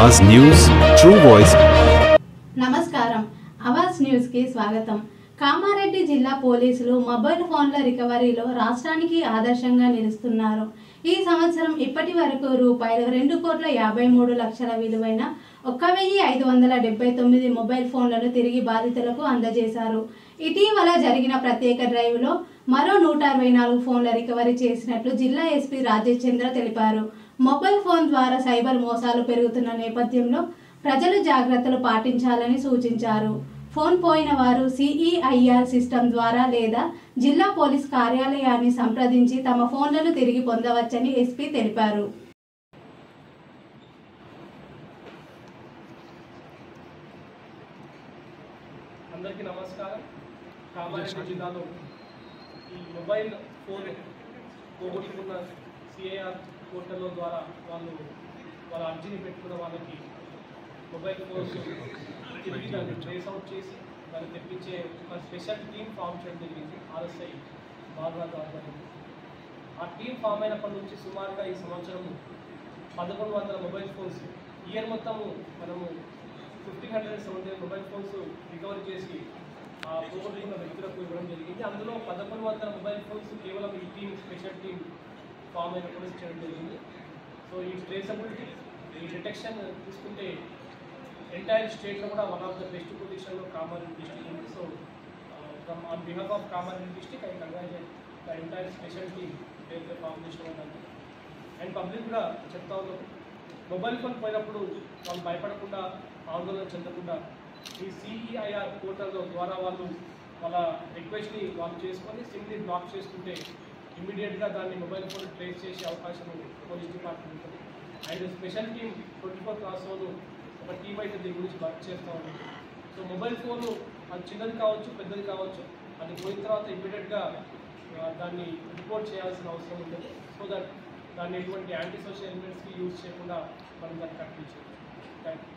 आवाज news true voice. నమస్కారం Awaaz news కి స్వాగతం। కామారెడ్డి జిల్లా పోలీసులు మొబైల్ ఫోన్ల రికవరీలో రాష్ట్రానికి ఆదర్శంగా నిలుస్తున్నారు। ఈ సంవత్సరం ఇప్పటివరకు రూపాయలు 2,53,00,000 విలువైన 1,579 మొబైల్ ఫోన్లను తిరిగి బాధితులకు అందజేశారు। ఇటీవల జరిగిన ప్రత్యేక డ్రైవ్లో మరో 164 ఫోన్ల రికవరీ చేసినట్లు జిల్లా ఎస్పీ రాజేష్ చంద్ర తెలిపారు। మొబైల్ ఫోన్ ద్వారా సైబర్ మోసాలు పెరుగుతున్న నేపథ్యంలో ప్రజలు జాగ్రత్తలు పాటించాలని సూచించారు। ఫోన్ పోయిన వారు సిఈఐఆర్ సిస్టమ్ ద్వారా లేదా జిల్లా పోలీస్ కార్యాలయాన్ని సంప్రదించి తమ ఫోన్లను తిరిగి పొందవచ్చని ఎస్పీ తెలిపారు। అందరికీ నమస్కారం। కామారెడ్డి జిల్లాలో ఈ మొబైల్ ఫోన్ పోగొట్టుకున్న సిఐఆర్ పోర్టల్ ద్వారా వాళ్ళ అర్జీని పెట్టుకున్న వాళ్ళకి మొబైల్ ఫోన్స్ తిరిగి దాన్ని ట్రేస్ అవుట్ చేసి దాన్ని తెప్పించే ఒక స్పెషల్ టీమ్ ఫామ్ చేయడం జరిగింది ఆర్ఎస్ఐ బాలరాజు ఆధ్వర్యంలో। ఆ టీం ఫామ్ అయినప్పటి నుంచి సుమారుగా ఈ సంవత్సరం 1,100 మొబైల్ ఫోన్స్ ఇయర్ మొత్తము మనము 1,570 మొబైల్ ఫోన్స్ రికవరీ చేసి ఆ పోగొట్టుకున్న వ్యక్తులకు ఇవ్వడం జరిగింది। అందులో 1,100 మొబైల్ ఫోన్స్ కేవలం ఈ టీం స్పెషల్ టీం ఫామ్ అయినప్పుడు చేయడం జరిగింది। సో ఈ ట్రేసబిలిటీ ఈ డిటెక్షన్ తీసుకుంటే ఎంటైర్ స్టేట్లో కూడా వన్ ఆఫ్ ద బెస్ట్ పొజిషన్లో కామారెడ్డి డిస్ట్రిక్ట్ ఉంది। So from on behalf of Kamareddy district I congratulate the entire special team పేరుతో ఫామ్ చేసిన వాళ్ళకి అండ్ పబ్లిక్ కూడా చెప్తా ఉన్నాం, మొబైల్ ఫోన్ పోయినప్పుడు వాళ్ళు భయపడకుండా ఆందోళన చెందకుండా ఈ సిఈఐఆర్ పోర్టల్ ద్వారా వాళ్ళ రిక్వెస్ట్ని వాళ్ళు చేసుకొని సింప్లీ బ్లాక్ చేసుకుంటే ఇమ్మీడియట్గా దాన్ని మొబైల్ ఫోన్ ట్రేస్ చేసే అవకాశం పోలీస్ డిపార్ట్మెంట్ ఉంటుంది। అండ్ స్పెషల్ టీమ్ 24 క్లాస్లోనూ ఒక టీం అయితే దీని గురించి వర్క్ చేస్తూ ఉంటుంది। సో మొబైల్ ఫోను అది చిన్నది కావచ్చు పెద్దది కావచ్చు, అది పోయిన తర్వాత ఇమ్మీడియట్గా దాన్ని రిపోర్ట్ చేయాల్సిన అవసరం ఉంటుంది। సో దట్ దాన్ని ఎటువంటి యాంటీ సోషల్ ఎలిమెంట్స్కి యూజ్ చేయకుండా మనం దాన్ని కట్టించాలి। Thank you.